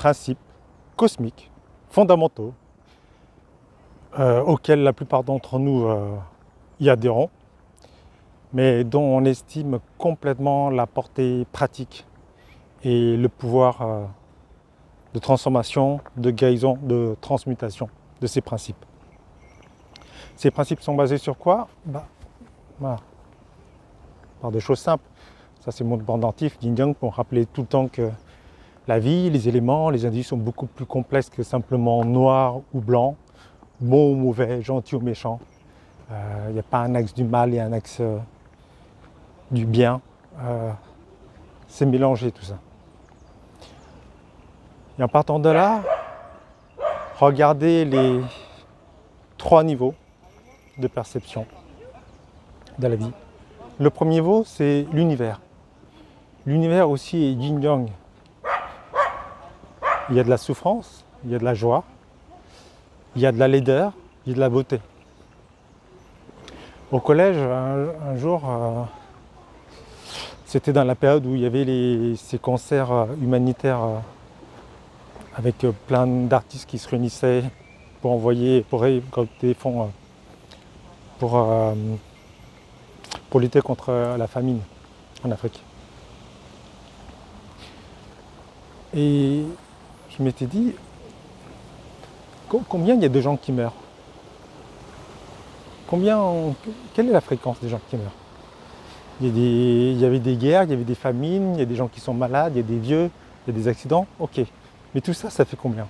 principes cosmiques, fondamentaux, auxquels la plupart d'entre nous y adhérons, mais dont on estime complètement la portée pratique et le pouvoir de transformation, de guérison, de transmutation de ces principes. Ces principes sont basés sur quoi? Voilà. Par des choses simples. Ça, c'est mon pendentif Yin Yang pour rappeler tout le temps que la vie, les éléments, les individus sont beaucoup plus complexes que simplement noir ou blanc, bon ou mauvais, gentil ou méchant. Il n'y a pas un axe du mal et un axe du bien. C'est mélangé tout ça. Et en partant de là, regardez les 3 niveaux de perception de la vie. Le premier niveau, c'est l'univers. L'univers aussi est yin-yang. Il y a de la souffrance, il y a de la joie, il y a de la laideur, il y a de la beauté. Au collège, un jour, c'était dans la période où il y avait ces concerts humanitaires avec plein d'artistes qui se réunissaient pour récolter des fonds pour lutter contre la famine en Afrique. Et je m'étais dit, combien il y a de gens qui meurent? Quelle est la fréquence des gens qui meurent? Il y avait des guerres, il y avait des famines, il y a des gens qui sont malades, il y a des vieux, il y a des accidents, ok. Mais tout ça, ça fait combien?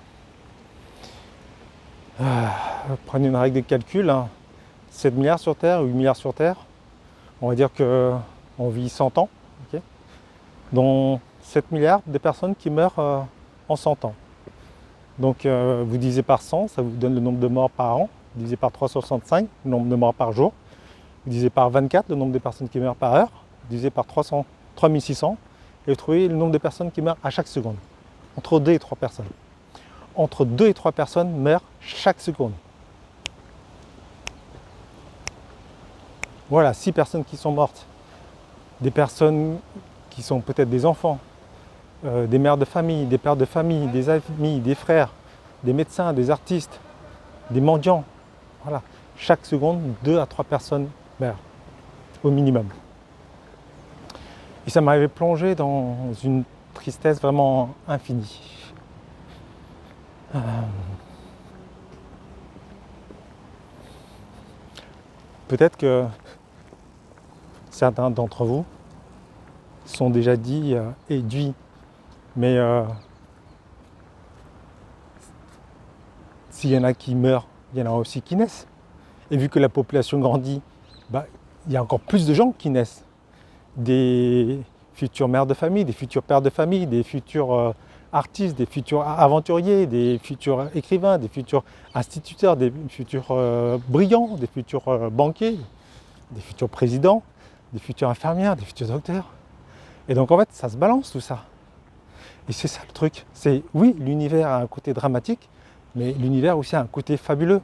Prenez une règle de calcul, hein. 7 milliards sur Terre, 8 milliards sur Terre. On va dire qu'on vit 100 ans, okay, dont 7 milliards de personnes qui meurent en 100 ans. Donc vous divisez par 100, ça vous donne le nombre de morts par an. Vous divisez par 365, le nombre de morts par jour. Vous divisez par 24, le nombre de personnes qui meurent par heure. Vous divisez par 3600 et vous trouvez le nombre de personnes qui meurent à chaque seconde. Entre 2 et 3 personnes. Entre 2 et 3 personnes meurent chaque seconde. Voilà, 6 personnes qui sont mortes. Des personnes qui sont peut-être des enfants, des mères de famille, des pères de famille, des amis, des frères, des médecins, des artistes, des mendiants. Voilà, chaque seconde, 2 à 3 personnes meurent, au minimum. Et ça m'avait plongé dans une tristesse vraiment infinie. Peut-être que certains d'entre vous sont déjà dit éduits, mais s'il y en a qui meurent, il y en a aussi qui naissent. Et vu que la population grandit, il y a encore plus de gens qui naissent. Des futures mères de famille, des futurs pères de famille, des futurs artistes, des futurs aventuriers, des futurs écrivains, des futurs instituteurs, des futurs brillants, des futurs banquiers, des futurs présidents, des futures infirmières, des futurs docteurs. Et donc en fait, ça se balance tout ça. Et c'est ça le truc. C'est oui, l'univers a un côté dramatique, mais l'univers aussi a un côté fabuleux.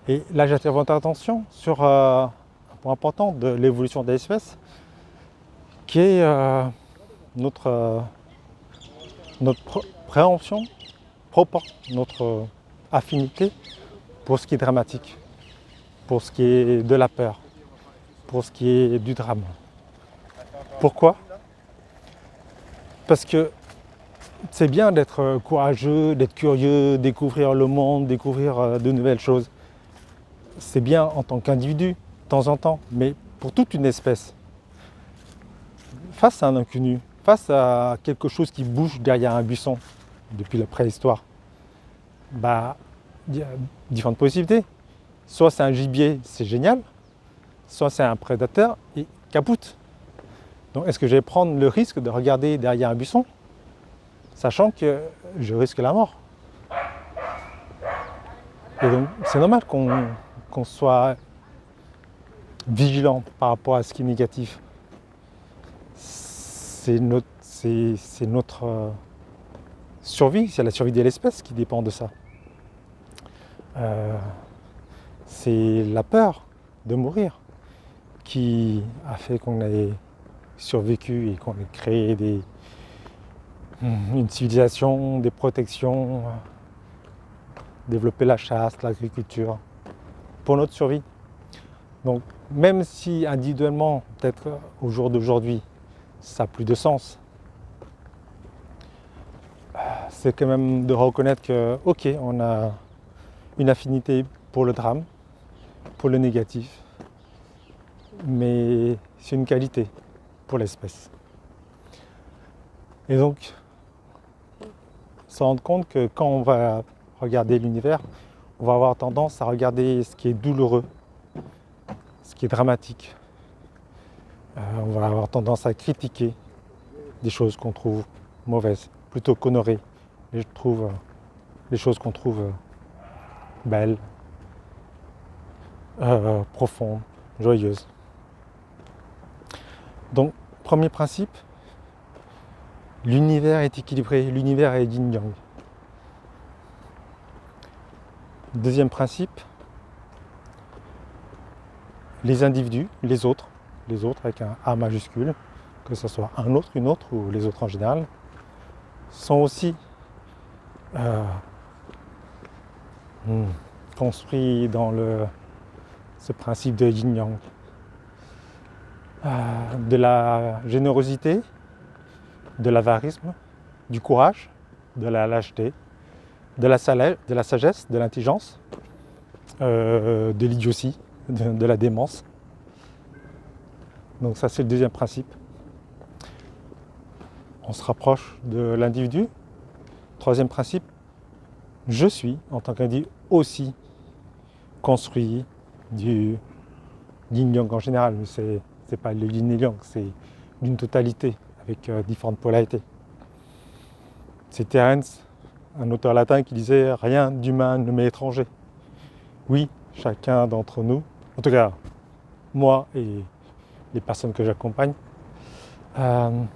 Et là, j'attire votre attention sur un point important de l'évolution de l'espèce, qui est notre préhension, notre affinité pour ce qui est dramatique, pour ce qui est de la peur, pour ce qui est du drame. Pourquoi? Parce que c'est bien d'être courageux, d'être curieux, découvrir le monde, découvrir de nouvelles choses. C'est bien en tant qu'individu, de temps en temps, mais pour toute une espèce, face à un inconnu, face à quelque chose qui bouge derrière un buisson depuis la préhistoire, il y a différentes possibilités. Soit c'est un gibier, c'est génial, soit c'est un prédateur et capoute. Donc est-ce que je vais prendre le risque de regarder derrière un buisson, sachant que je risque la mort? Et donc c'est normal qu'on soit vigilant par rapport à ce qui est négatif. C'est notre survie, c'est la survie de l'espèce qui dépend de ça. C'est la peur de mourir qui a fait qu'on ait survécu et qu'on ait créé une civilisation, des protections, développer la chasse, l'agriculture, pour notre survie. Donc même si individuellement, peut-être au jour d'aujourd'hui, ça n'a plus de sens, c'est quand même de reconnaître que, ok, on a une affinité pour le drame, pour le négatif, mais c'est une qualité pour l'espèce. Et donc, se rendre compte que quand on va regarder l'univers, on va avoir tendance à regarder ce qui est douloureux, ce qui est dramatique. On va avoir tendance à critiquer des choses qu'on trouve mauvaises, plutôt qu'honorer les choses qu'on trouve belles, profondes, joyeuses. Donc, premier principe, l'univers est équilibré, l'univers est yin-yang. Deuxième principe, les individus, les autres avec un A majuscule, que ce soit un autre, une autre ou les autres en général, sont aussi construits dans ce principe de yin-yang. De la générosité, de l'avarisme, du courage, de la lâcheté, de la sagesse, de l'intelligence, de l'idiotie, de la démence. Donc ça c'est le deuxième principe. On se rapproche de l'individu. Troisième principe, je suis en tant qu'individu aussi construit du yin-yang en général, mais c'est pas le yin-yang, c'est d'une totalité avec différentes polarités. C'est Terence, un auteur latin, qui disait « Rien d'humain ne m'est étranger ». Oui, chacun d'entre nous, en tout cas moi et les personnes que j'accompagne, on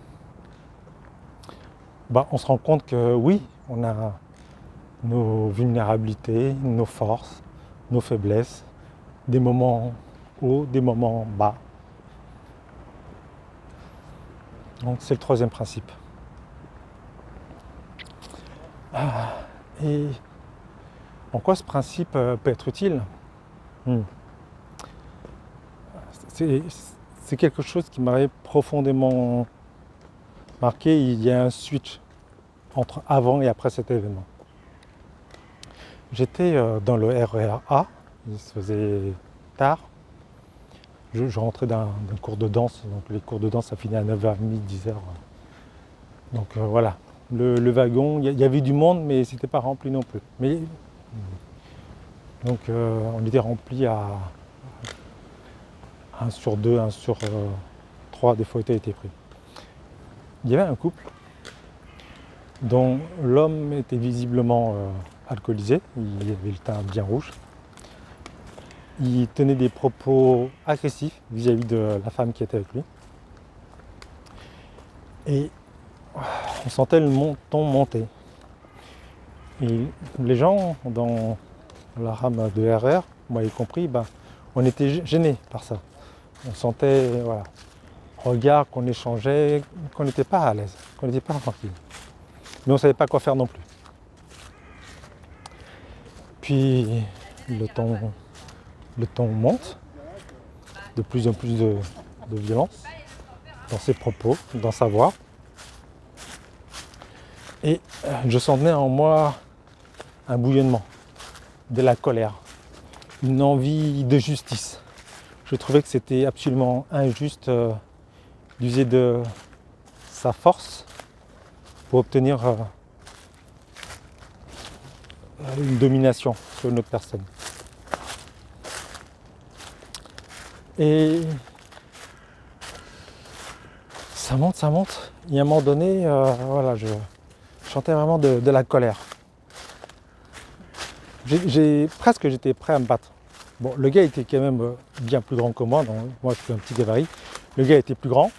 se rend compte que oui, on a nos vulnérabilités, nos forces, nos faiblesses, des moments hauts, des moments bas. Donc c'est le troisième principe. Et en quoi ce principe peut être utile ? C'est quelque chose qui m'avait profondément marqué. Il y a un switch entre avant et après cet événement. J'étais dans le RER A, il se faisait tard. Je rentrais d'un cours de danse, donc les cours de danse ça finit à 9h30, 10h. Donc voilà, le wagon, il y avait du monde mais c'était pas rempli non plus. Donc on était rempli à 1 sur 2, 1 sur 3 des fauteuils étaient pris. Il y avait un couple dont l'homme était visiblement alcoolisé, il avait le teint bien rouge. Il tenait des propos agressifs vis-à-vis de la femme qui était avec lui. Et on sentait le ton monter. Et les gens dans la rame de RR, moi y compris, on était gênés par ça. On sentait, regard qu'on échangeait, qu'on n'était pas à l'aise, qu'on n'était pas tranquille. Mais on ne savait pas quoi faire non plus. Puis le ton monte, de plus en plus de violence dans ses propos, dans sa voix. Et je sentais en moi un bouillonnement, de la colère, une envie de justice. Je trouvais que c'était absolument injuste d'user de sa force pour obtenir une domination sur une autre personne. Et ça monte. Et à un moment donné, je sentais vraiment de la colère. J'étais prêt à me battre. Bon, le gars était quand même bien plus grand que moi, donc moi je suis un petit gabarit. Le gars était plus grand,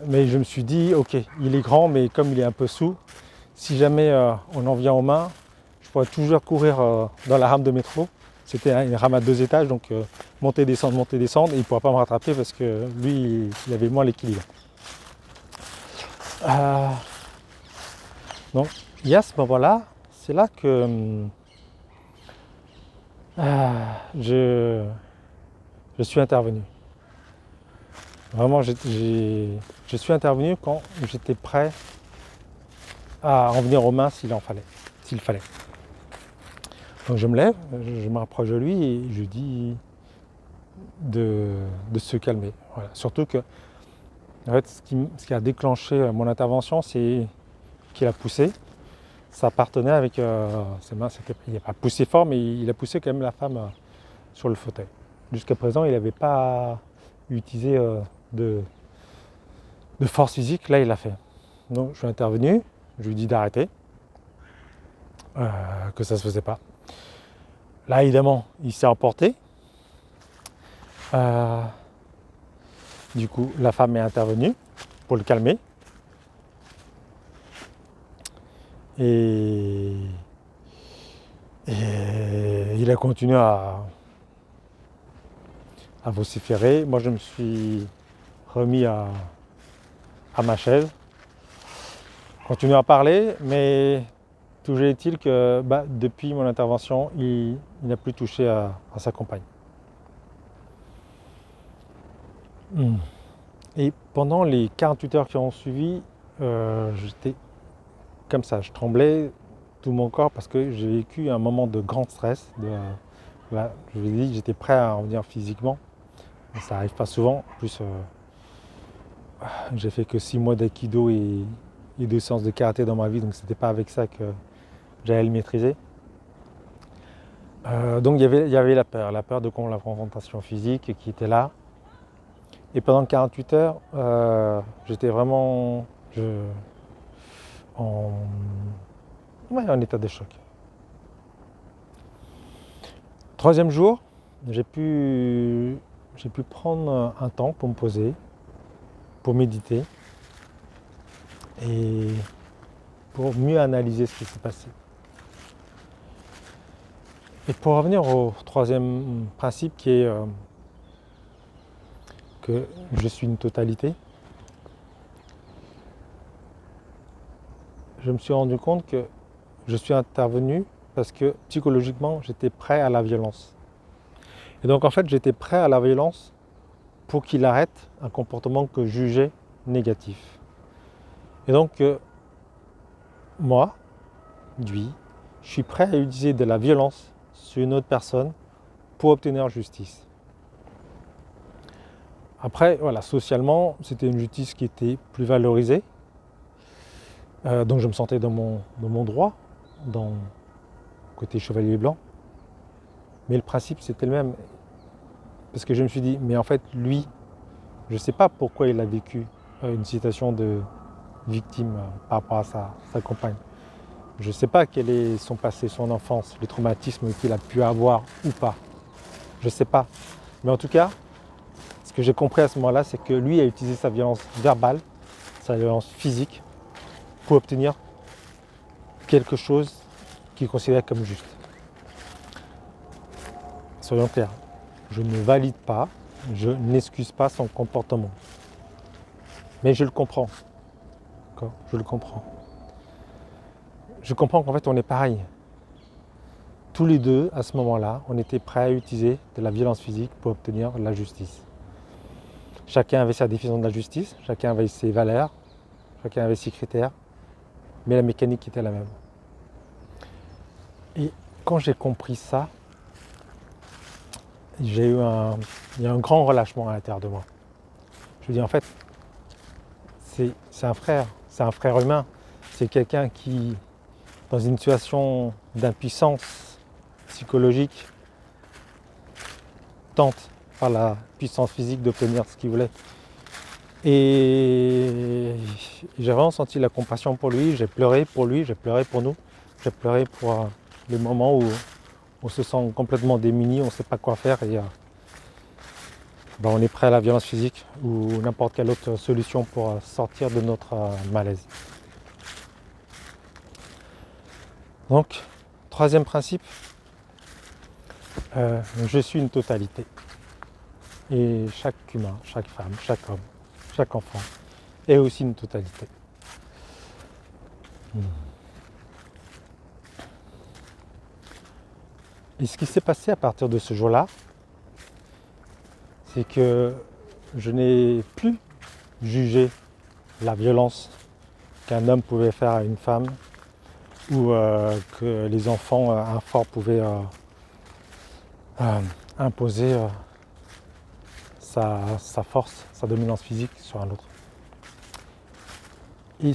mais je me suis dit, ok, il est grand, mais comme il est un peu sous, si jamais on en vient aux mains, je pourrais toujours courir dans la rame de métro. C'était une rame à 2 étages, donc monter, descendre, et il ne pourra pas me rattraper parce que lui, il avait moins l'équilibre. Donc, il y a ce moment-là, c'est là que je suis intervenu. Vraiment, je suis intervenu quand j'étais prêt à en venir aux mains s'il fallait. Donc je me lève, je me rapproche de lui et je lui dis de se calmer. Voilà. Surtout que en fait, ce qui a déclenché mon intervention, c'est qu'il a poussé. Ça partenait avec ses mains. Il n'a pas poussé fort, mais il a poussé quand même la femme sur le fauteuil. Jusqu'à présent, il n'avait pas utilisé de force physique. Là, il l'a fait. Donc je suis intervenu, je lui dis d'arrêter, que ça ne se faisait pas. Là, évidemment, il s'est emporté. Du coup, la femme est intervenue pour le calmer. Et il a continué à vociférer. Moi, je me suis remis à ma chaise, continué à parler, mais toujours est-il que depuis mon intervention, il n'a plus touché à sa compagne. Et pendant les 48 heures qui ont suivi, j'étais comme ça, je tremblais tout mon corps parce que j'ai vécu un moment de grand stress. Je vous ai dit, j'étais prêt à en venir physiquement. Ça n'arrive pas souvent. En plus, j'ai fait que 6 mois d'aïkido et 2 séances de karaté dans ma vie, donc c'était pas avec ça que j'allais le maîtriser. Donc il y avait la peur de la confrontation physique qui était là. Et pendant 48 heures, j'étais vraiment en état de choc. Troisième jour, j'ai pu prendre un temps pour me poser, pour méditer et pour mieux analyser ce qui s'est passé. Et pour revenir au troisième principe qui est que je suis une totalité, je me suis rendu compte que je suis intervenu parce que psychologiquement j'étais prêt à la violence. Et donc en fait j'étais prêt à la violence pour qu'il arrête un comportement que je jugeais négatif. Et donc moi, lui, je suis prêt à utiliser de la violence sur une autre personne pour obtenir justice. Après, voilà, socialement, c'était une justice qui était plus valorisée. Donc je me sentais dans mon droit, dans le côté chevalier blanc. Mais le principe, c'était le même. Parce que je me suis dit, mais en fait, lui, je ne sais pas pourquoi il a vécu une situation de victime par rapport à sa compagne. Je ne sais pas quel est son passé, son enfance, les traumatismes qu'il a pu avoir ou pas. Je ne sais pas. Mais en tout cas, ce que j'ai compris à ce moment-là, c'est que lui a utilisé sa violence verbale, sa violence physique, pour obtenir quelque chose qu'il considère comme juste. Soyons clairs, je ne valide pas, je n'excuse pas son comportement. Mais je le comprends. D'accord ? Je le comprends. Je comprends qu'en fait on est pareil. Tous les deux, à ce moment-là, on était prêts à utiliser de la violence physique pour obtenir la justice. Chacun avait sa définition de la justice, chacun avait ses valeurs, chacun avait ses critères, mais la mécanique était la même. Et quand j'ai compris ça, il y a eu un grand relâchement à l'intérieur de moi. Je me dis en fait, c'est un frère humain, c'est quelqu'un qui, dans une situation d'impuissance psychologique, tente par la puissance physique d'obtenir ce qu'il voulait. Et j'ai vraiment senti la compassion pour lui, j'ai pleuré pour lui, j'ai pleuré pour nous, j'ai pleuré pour les moments où on se sent complètement démuni, on ne sait pas quoi faire et on est prêt à la violence physique ou n'importe quelle autre solution pour sortir de notre malaise. Donc, troisième principe, je suis une totalité. Et chaque humain, chaque femme, chaque homme, chaque enfant est aussi une totalité. Et ce qui s'est passé à partir de ce jour-là, c'est que je n'ai plus jugé la violence qu'un homme pouvait faire à une femme ou que les enfants, un fort pouvait imposer sa force, sa dominance physique sur un autre. Et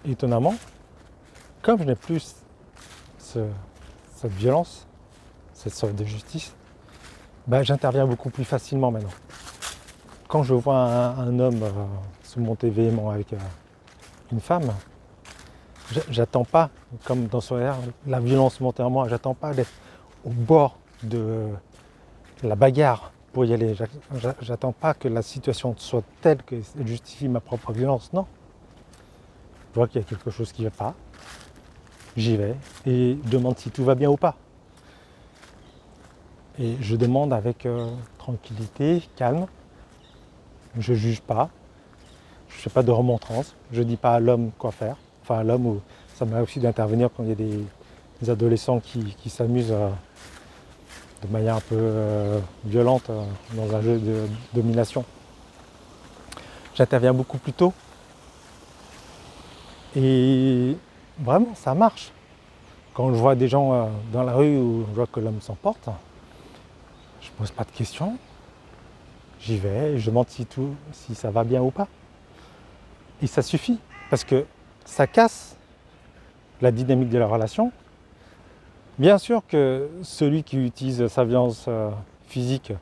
étonnamment, comme je n'ai plus cette violence, cette sorte de justice, j'interviens beaucoup plus facilement maintenant. Quand je vois un homme se monter véhément avec une femme, j'attends pas, comme dans son air, la violence monter en moi, j'attends pas d'être au bord de la bagarre pour y aller. J'attends pas que la situation soit telle que elle justifie ma propre violence. Non. Je vois qu'il y a quelque chose qui ne va pas. J'y vais et demande si tout va bien ou pas. Et je demande avec tranquillité, calme. Je ne juge pas. Je ne fais pas de remontrance. Je ne dis pas à l'homme quoi faire. Enfin à l'homme, ça m'arrive aussi d'intervenir quand il y a des adolescents qui s'amusent de manière un peu violente dans un jeu de domination. J'interviens beaucoup plus tôt. Et vraiment, ça marche. Quand je vois des gens dans la rue où je vois que l'homme s'emporte, je ne pose pas de questions. J'y vais et je demande si ça va bien ou pas. Et ça suffit, parce que ça casse la dynamique de la relation. Bien sûr que celui qui utilise sa violence physique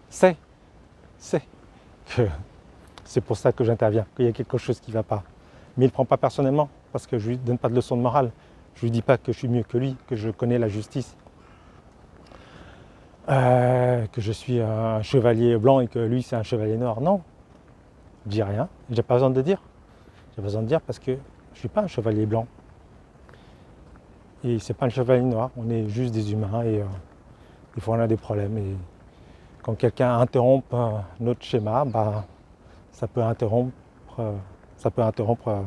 sait que c'est pour ça que j'interviens, qu'il y a quelque chose qui ne va pas. Mais il ne prend pas personnellement, parce que je ne lui donne pas de leçon de morale. Je ne lui dis pas que je suis mieux que lui, que je connais la justice. Que je suis un chevalier blanc et que lui c'est un chevalier noir. Non, je dis rien, j'ai pas besoin de dire. J'ai besoin de dire parce que je suis pas un chevalier blanc. Et c'est pas un chevalier noir, on est juste des humains et des fois on a des problèmes. Et quand quelqu'un interrompt notre schéma, ça peut interrompre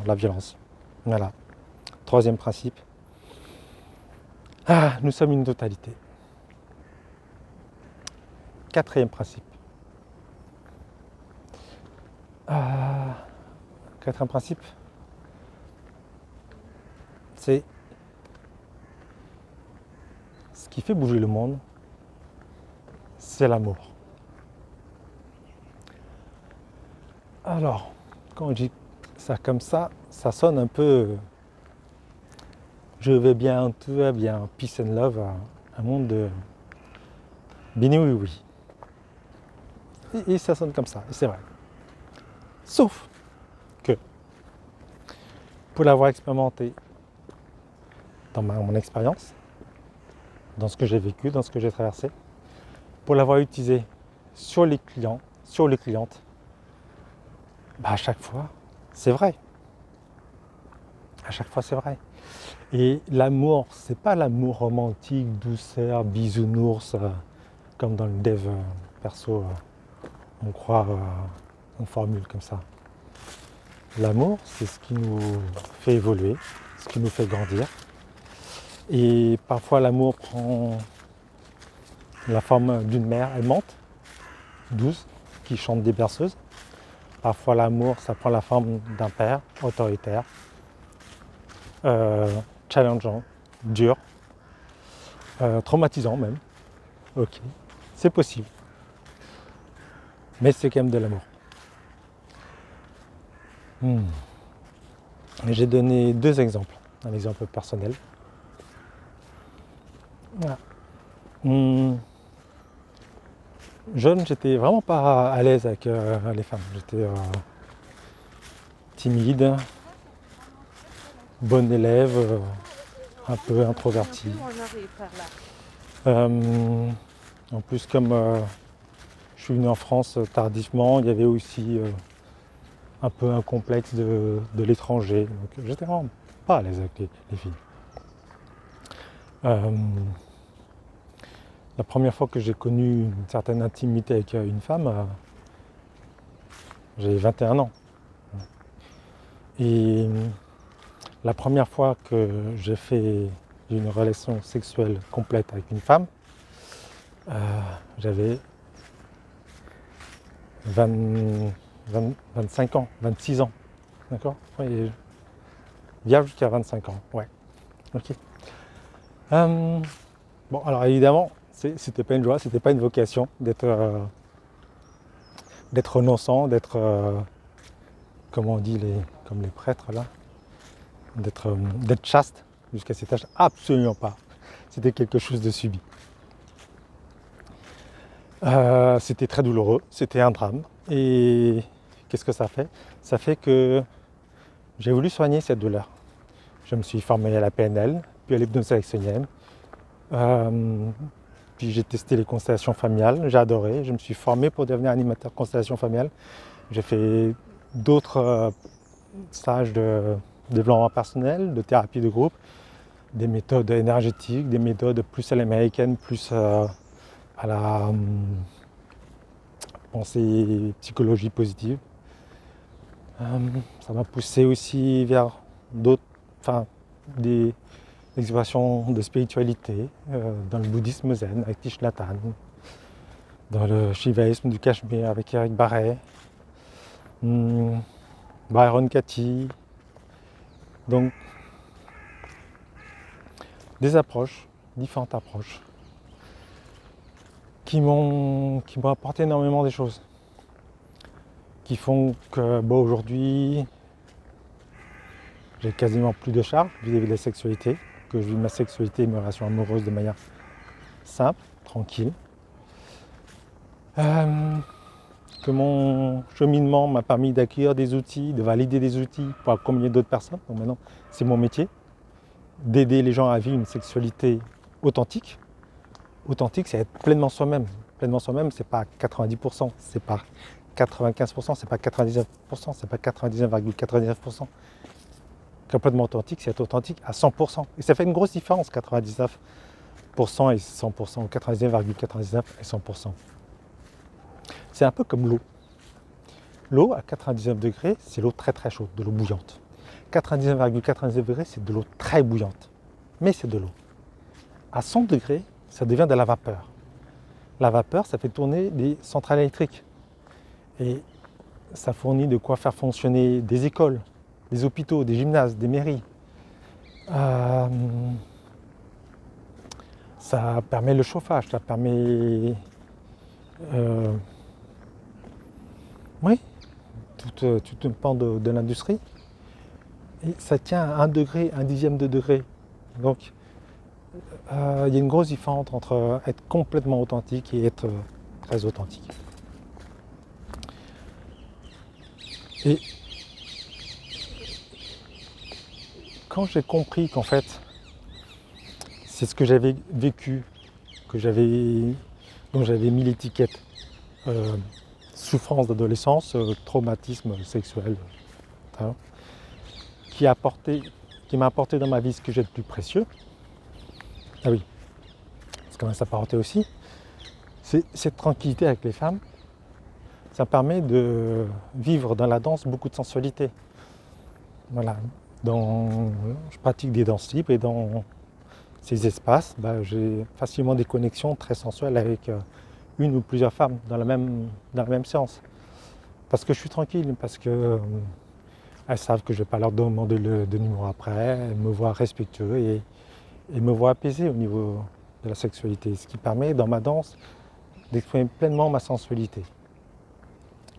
la violence. Voilà. Troisième principe. Nous sommes une totalité. Quatrième principe. Quatrième principe, c'est ce qui fait bouger le monde, c'est l'amour. Alors, quand je dis ça comme ça sonne un peu je vais bien, tout va bien, peace and love, un monde de bini oui oui. Et ça sonne comme ça, et c'est vrai. Sauf que, pour l'avoir expérimenté dans mon expérience, dans ce que j'ai vécu, dans ce que j'ai traversé, pour l'avoir utilisé sur les clients, sur les clientes, à chaque fois, c'est vrai. À chaque fois, c'est vrai. Et l'amour, c'est pas l'amour romantique, douceur, bisounours, comme dans le dev perso, on croit une formule comme ça. L'amour, c'est ce qui nous fait évoluer, ce qui nous fait grandir. Et parfois, l'amour prend la forme d'une mère aimante, douce, qui chante des berceuses. Parfois, l'amour, ça prend la forme d'un père autoritaire, challengeant, dur, traumatisant même. Ok, c'est possible. Mais c'est quand même de l'amour. J'ai donné deux exemples. Un exemple personnel. Voilà. Jeune, j'étais vraiment pas à l'aise avec les femmes. J'étais timide, bon élève, un peu introverti. En plus, comme je suis venu en France tardivement, il y avait aussi un peu un complexe de l'étranger. Donc j'étais vraiment pas à l'aise avec les filles. La première fois que j'ai connu une certaine intimité avec une femme, j'ai 21 ans. Et la première fois que j'ai d'une relation sexuelle complète avec une femme, j'avais 25 ans, 26 ans, d'accord, ouais, vierge jusqu'à 25 ans, ouais, ok. Bon, alors évidemment, c'était pas une joie, c'était pas une vocation d'être renonçant, d'être, comme on dit, comme les prêtres là, d'être chaste jusqu'à cet âge, absolument pas. C'était quelque chose de subi. C'était très douloureux, c'était un drame. Et qu'est-ce que ça fait? Ça fait que j'ai voulu soigner cette douleur. Je me suis formé à la PNL, puis à l'hypnose ericksonienne. Puis j'ai testé les constellations familiales, j'ai adoré. Je me suis formé pour devenir animateur constellation familiale. J'ai fait d'autres stages de développement personnel, de thérapie de groupe, des méthodes énergétiques, des méthodes plus à l'américaine, plus à la pensée psychologie positive. Ça m'a poussé aussi vers d'autres, des explorations de spiritualité, dans le bouddhisme zen avec Thich Nhat Hanh, dans le shivaïsme du Cachemire avec Eric Barret, Byron Katie. Donc des approches, différentes approches, qui m'ont apporté énormément des choses, qui font que aujourd'hui j'ai quasiment plus de charge vis-à-vis de la sexualité, que je vis ma sexualité et mes relations amoureuses de manière simple, tranquille. Que mon cheminement m'a permis d'acquérir des outils, de valider des outils pour accompagner d'autres personnes. Donc maintenant, c'est mon métier, d'aider les gens à vivre une sexualité authentique. Authentique, c'est être pleinement soi-même. Pleinement soi-même, c'est pas 90%, c'est pas 95%, c'est pas 99%, c'est pas 99,99%. Complètement authentique, c'est être authentique à 100%. Et ça fait une grosse différence, 99% et 100%, 99,99 et 100%. C'est un peu comme l'eau. L'eau à 99 degrés, c'est l'eau très très chaude, de l'eau bouillante. 99,99 degrés, c'est de l'eau très bouillante. Mais c'est de l'eau. À 100 degrés, ça devient de la vapeur. La vapeur, ça fait tourner des centrales électriques. Et ça fournit de quoi faire fonctionner des écoles, des hôpitaux, des gymnases, des mairies. Ça permet le chauffage, ça permet oui, tout un pan de l'industrie. Et ça tient à 1 degré, 1/10 de degré. Donc il y a une grosse différence entre être complètement authentique et être très authentique. Et quand j'ai compris qu'en fait, c'est ce que j'avais vécu, dont j'avais mis l'étiquette souffrance d'adolescence, traumatisme sexuel, hein, qui m'a apporté dans ma vie ce que j'ai de plus précieux. Ah oui, parce que ça m'a apporté aussi, c'est cette tranquillité avec les femmes. Ça permet de vivre dans la danse beaucoup de sensualité. Voilà. Je pratique des danses libres et dans ces espaces, j'ai facilement des connexions très sensuelles avec une ou plusieurs femmes dans la même séance. Parce que je suis tranquille, parce que elles savent que je ne vais pas leur demander de numéro après, elles me voient respectueux et me voient apaisé au niveau de la sexualité. Ce qui permet dans ma danse d'exprimer pleinement ma sensualité,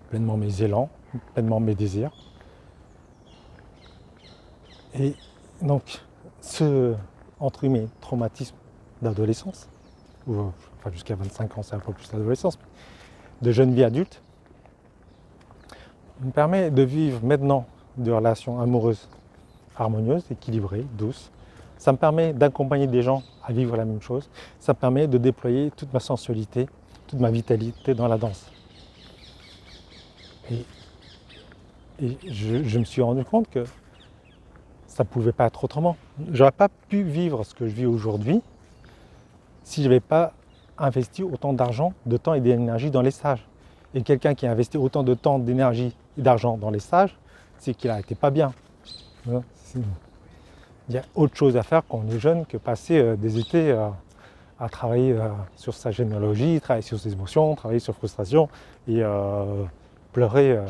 pleinement mes élans, pleinement mes désirs. Et donc, entre guillemets, traumatisme d'adolescence, ou jusqu'à 25 ans, c'est un peu plus d'adolescence, de jeune vie adulte, me permet de vivre maintenant des relations amoureuses harmonieuses, équilibrées, douces. Ça me permet d'accompagner des gens à vivre la même chose. Ça me permet de déployer toute ma sensualité, toute ma vitalité dans la danse. Et je me suis rendu compte que ça ne pouvait pas être autrement. J'aurais pas pu vivre ce que je vis aujourd'hui si je n'avais pas investi autant d'argent, de temps et d'énergie dans les stages. Et quelqu'un qui a investi autant de temps, d'énergie et d'argent dans les stages, c'est qu'il n'était pas bien. il y a autre chose à faire quand on est jeune que passer des étés à travailler sur sa généalogie, travailler sur ses émotions, travailler sur frustration et pleurer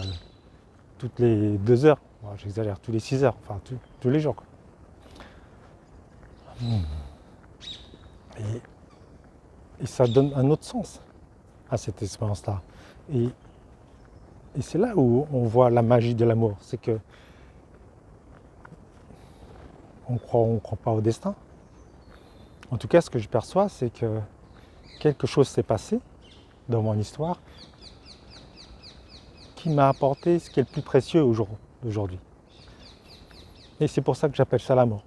toutes les 2 heures. Bon, j'exagère, tous les 6 heures, enfin tous les jours. Quoi. Et ça donne un autre sens à cette expérience-là. Et c'est là où on voit la magie de l'amour. C'est que on croit pas au destin. En tout cas, ce que je perçois, c'est que quelque chose s'est passé dans mon histoire qui m'a apporté ce qui est le plus précieux aujourd'hui. Et c'est pour ça que j'appelle ça l'amour.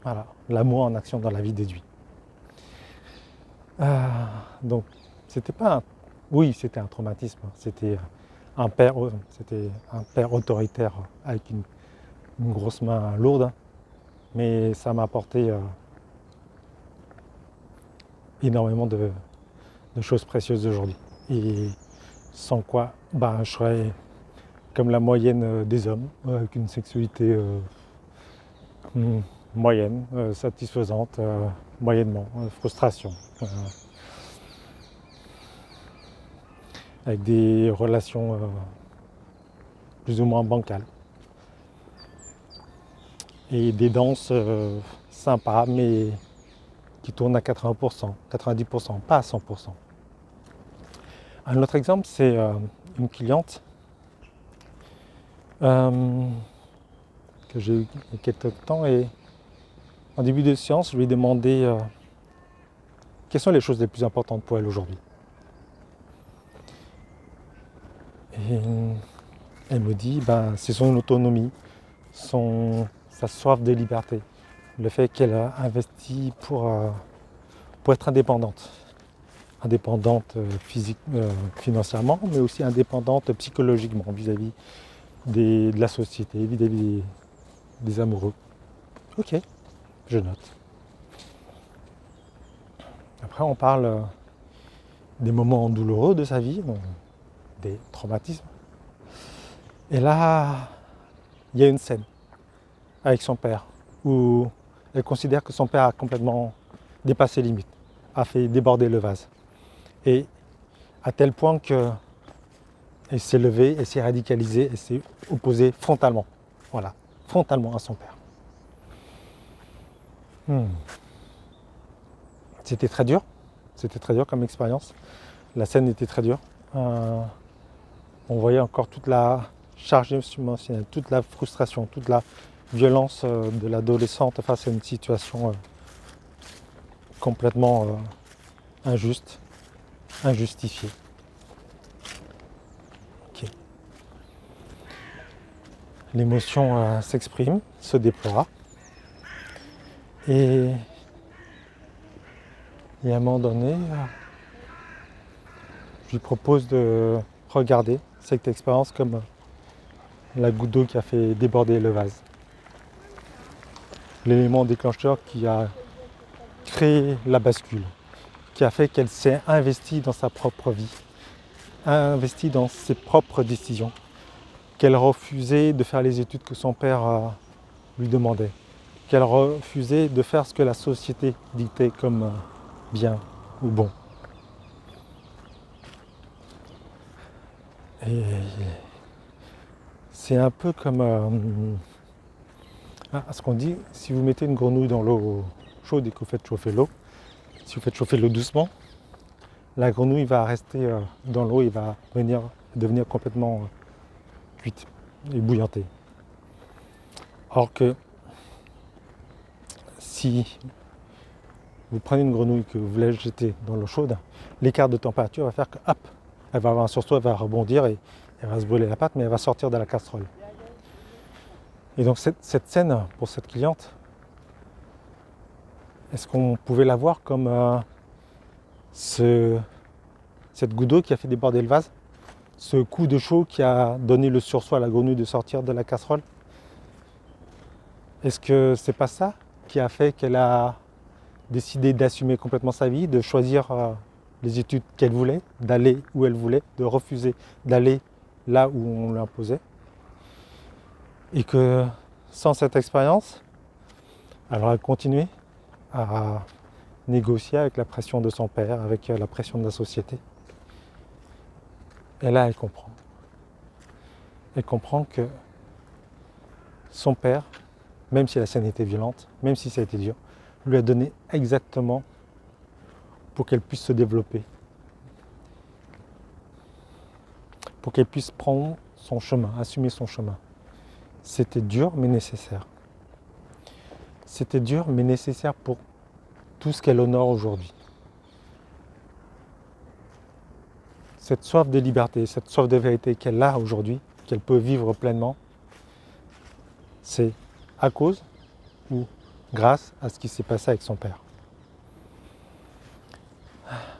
Voilà, l'amour en action dans la vie des huit. Donc, c'était pas c'était un traumatisme. C'était un père autoritaire avec une grosse main lourde, mais ça m'a apporté énormément de choses précieuses aujourd'hui. Et sans quoi, je serais comme la moyenne des hommes, avec une sexualité moyenne, satisfaisante, moyennement, frustration, avec des relations plus ou moins bancales. Et des danses sympas, mais qui tournent à 80%, 90%, pas à 100%. Un autre exemple, c'est une cliente que j'ai eu il y a quelques temps et en début de séance, je lui ai demandé quelles sont les choses les plus importantes pour elle aujourd'hui. Et elle me dit, c'est son autonomie, sa soif de liberté, le fait qu'elle a investi pour être indépendante financièrement, mais aussi indépendante psychologiquement vis-à-vis de la société, vis-à-vis des amoureux. Ok, je note. Après, on parle des moments douloureux de sa vie, donc des traumatismes. Et là, il y a une scène avec son père où elle considère que son père a complètement dépassé les limites, a fait déborder le vase. Et à tel point qu'elle s'est levée, elle s'est radicalisée, elle s'est opposée frontalement. Voilà, frontalement à son père. C'était très dur comme expérience. La scène était très dure. On voyait encore toute la charge émotionnelle, toute la frustration, toute la violence de l'adolescente face à une situation complètement injuste, injustifiée. Okay. L'émotion s'exprime, se déploie. Et à un moment donné, je lui propose de regarder cette expérience comme la goutte d'eau qui a fait déborder le vase. L'élément déclencheur qui a créé la bascule, qui a fait qu'elle s'est investie dans sa propre vie, investie dans ses propres décisions, qu'elle refusait de faire les études que son père lui demandait, qu'elle refusait de faire ce que la société dictait comme bien ou bon. Et c'est un peu comme ce qu'on dit, si vous mettez une grenouille dans l'eau chaude et que vous faites chauffer l'eau, si vous faites chauffer l'eau doucement, la grenouille va rester dans l'eau et va devenir complètement cuite et bouillantée. Or que si vous prenez une grenouille que vous voulez jeter dans l'eau chaude, l'écart de température va faire que hop, elle va avoir un sursaut, elle va rebondir et elle va se brûler la patte, mais elle va sortir de la casserole. Et donc cette scène, pour cette cliente, est-ce qu'on pouvait la voir comme cette goutte d'eau qui a fait déborder le vase, ce coup de chaud qui a donné le sursaut à la grenouille de sortir de la casserole? Est-ce que c'est pas ça qui a fait qu'elle a décidé d'assumer complètement sa vie, de choisir les études qu'elle voulait, d'aller où elle voulait, de refuser d'aller là où on l'imposait? Et que sans cette expérience, Alors elle a continué à négocier avec la pression de son père, avec la pression de la société. Et là, elle comprend. Elle comprend que son père, même si la scène était violente, même si ça a été dur, lui a donné exactement pour qu'elle puisse se développer, pour qu'elle puisse prendre son chemin, assumer son chemin. C'était dur mais nécessaire. C'était dur mais nécessaire pour tout ce qu'elle honore aujourd'hui. Cette soif de liberté, cette soif de vérité qu'elle a aujourd'hui, qu'elle peut vivre pleinement, c'est à cause ou grâce à ce qui s'est passé avec son père.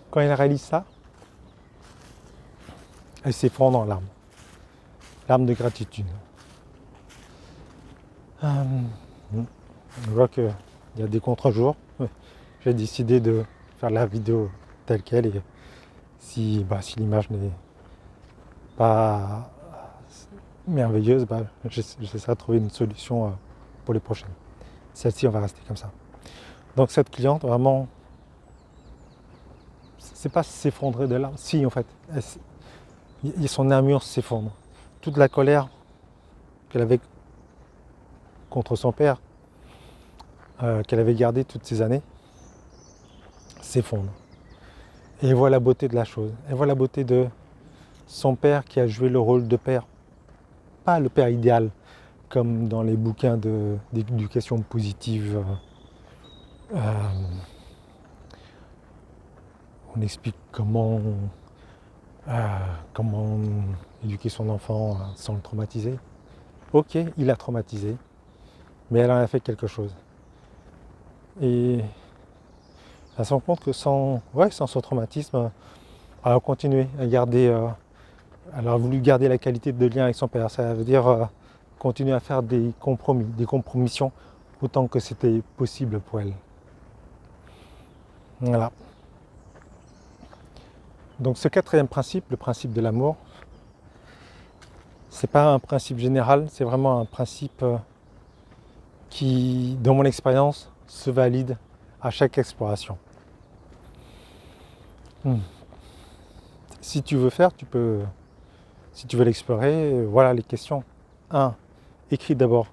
Quand elle réalise ça, elle s'effondre en larmes. Larmes de gratitude. Je vois qu'il y a des contre-jours. J'ai décidé de faire la vidéo telle qu'elle et si l'image n'est pas merveilleuse, j'essaierai de trouver une solution pour les prochaines. Celle-ci, on va rester comme ça. Donc cette cliente, vraiment, c'est pas s'effondrer de larmes. Si, en fait, son armure s'effondre. Toute la colère qu'elle avait contre son père, qu'elle avait gardée toutes ces années, s'effondre. Et elle voit la beauté de la chose. Elle voit la beauté de son père qui a joué le rôle de père. Pas le père idéal, comme dans les bouquins d'éducation positive. On explique comment éduquer son enfant sans le traumatiser. Ok, il a traumatisé, mais elle en a fait quelque chose. Et elle se rend compte que sans son traumatisme, elle a continué à garder, elle a voulu garder la qualité de lien avec son père. Ça veut dire continuer à faire des compromis, des compromissions, autant que c'était possible pour elle. Voilà. Donc ce quatrième principe, le principe de l'amour, c'est pas un principe général, c'est vraiment un principe qui, dans mon expérience, se valide à chaque exploration. Si tu veux faire, tu peux. Si tu veux l'explorer, voilà les questions. 1. Écris d'abord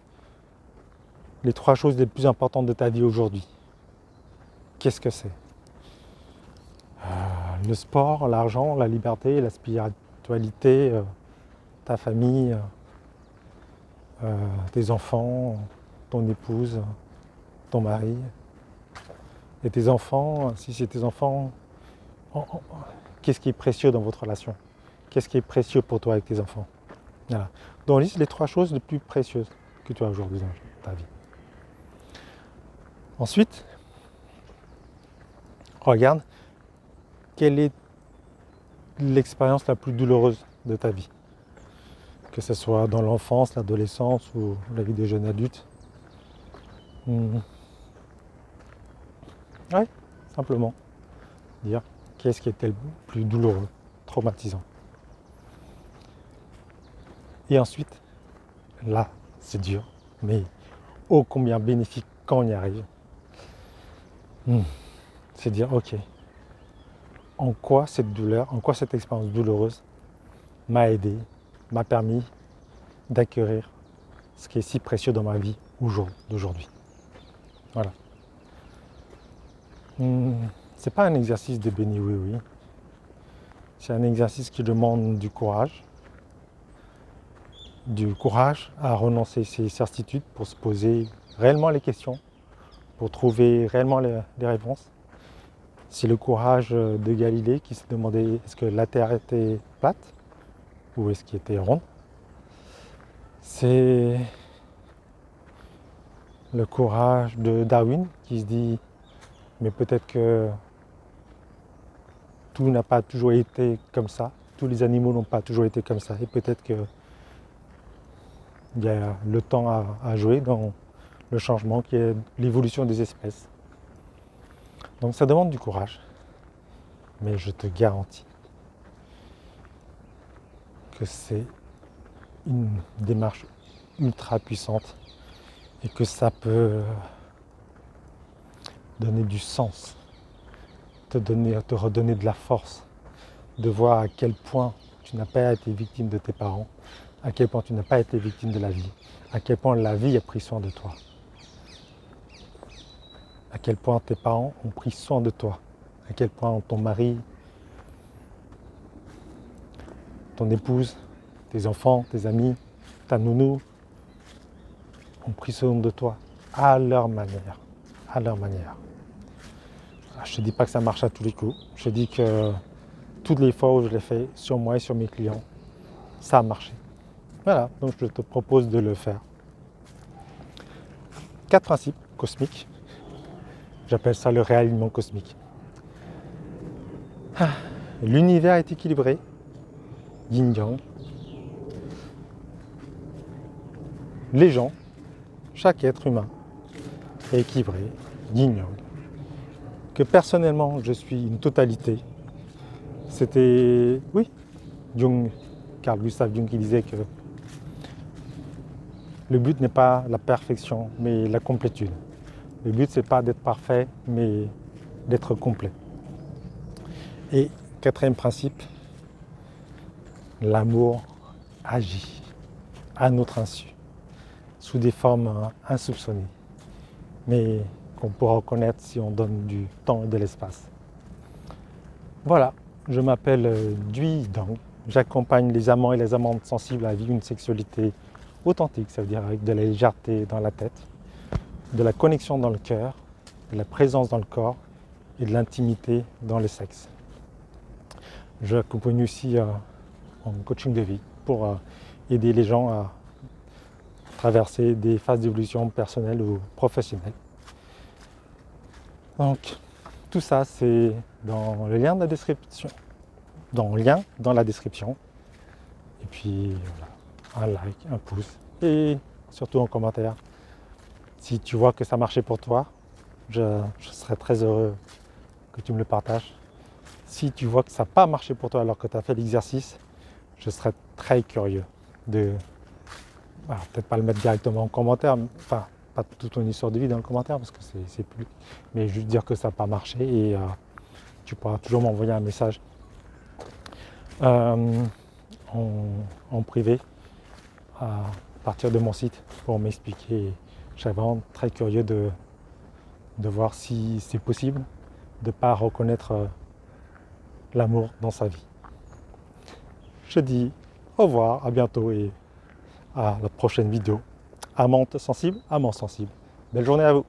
les 3 choses les plus importantes de ta vie aujourd'hui. Qu'est-ce que c'est ? Le sport, l'argent, la liberté, la spiritualité, ta famille, tes enfants, ton épouse, ton mari. Et tes enfants, si c'est tes enfants, qu'est-ce qui est précieux dans votre relation ? Qu'est-ce qui est précieux pour toi avec tes enfants ? Voilà. Donc liste les 3 choses les plus précieuses que tu as aujourd'hui dans ta vie. Ensuite, regarde quelle est l'expérience la plus douloureuse de ta vie. Que ce soit dans l'enfance, l'adolescence ou la vie des jeunes adultes. Ouais, simplement dire qu'est-ce qui était le plus douloureux, traumatisant. Et ensuite, là, c'est dur, mais ô combien bénéfique quand on y arrive. C'est dire, ok, en quoi cette douleur, en quoi cette expérience douloureuse m'a aidé, m'a permis d'acquérir ce qui est si précieux dans ma vie d'aujourd'hui. Voilà. C'est pas un exercice de béni oui. C'est un exercice qui demande du courage à renoncer ses certitudes pour se poser réellement les questions, pour trouver réellement les réponses. C'est le courage de Galilée qui se demandait est-ce que la Terre était plate ou est-ce qu'elle était ronde. C'est le courage de Darwin qui se dit mais peut-être que tout n'a pas toujours été comme ça, tous les animaux n'ont pas toujours été comme ça et peut-être que il y a le temps à jouer dans le changement qui est l'évolution des espèces. Donc ça demande du courage, mais je te garantis que c'est une démarche ultra puissante et que ça peut donner du sens, te redonner de la force, de voir à quel point tu n'as pas été victime de tes parents, à quel point tu n'as pas été victime de la vie, à quel point la vie a pris soin de toi, à quel point tes parents ont pris soin de toi, à quel point ton mari, ton épouse, tes enfants, tes amis, ta nounou ont pris soin de toi à leur manière, à leur manière. Je ne te dis pas que ça marche à tous les coups, je te dis que toutes les fois où je l'ai fait sur moi et sur mes clients, ça a marché. Voilà, donc je te propose de le faire. 4 principes cosmiques, j'appelle ça le réalignement cosmique. L'univers est équilibré, yin-yang. Les gens, chaque être humain est équilibré, yin-yang. Que personnellement je suis une totalité. C'était, oui, Jung, Carl Gustav Jung qui disait que le but n'est pas la perfection, mais la complétude. Le but c'est pas d'être parfait, mais d'être complet. Et 4e principe, l'amour agit à notre insu, sous des formes insoupçonnées, mais qu'on pourra reconnaître si on donne du temps et de l'espace. Voilà, je m'appelle Dui Dang, j'accompagne les amants et les amantes sensibles à vivre une sexualité authentique, ça veut dire avec de la légèreté dans la tête, de la connexion dans le cœur, de la présence dans le corps et de l'intimité dans le sexe. Je accompagne aussi en coaching de vie pour aider les gens à traverser des phases d'évolution personnelle ou professionnelle. Donc tout ça c'est dans le lien de la description. Dans la description. Et puis voilà, un like, un pouce et surtout en commentaire. Si tu vois que ça marchait pour toi, je serais très heureux que tu me le partages. Si tu vois que ça n'a pas marché pour toi alors que tu as fait l'exercice, je serais très curieux de, peut-être pas le mettre directement en commentaire, enfin pas toute ton histoire de vie dans le commentaire parce que c'est plus, mais juste dire que ça n'a pas marché et tu pourras toujours m'envoyer un message en privé à partir de mon site pour m'expliquer. Je serais vraiment très curieux de voir si c'est possible de ne pas reconnaître l'amour dans sa vie. Je te dis au revoir, à bientôt et à la prochaine vidéo. Amante sensible, amant sensible. Belle journée à vous.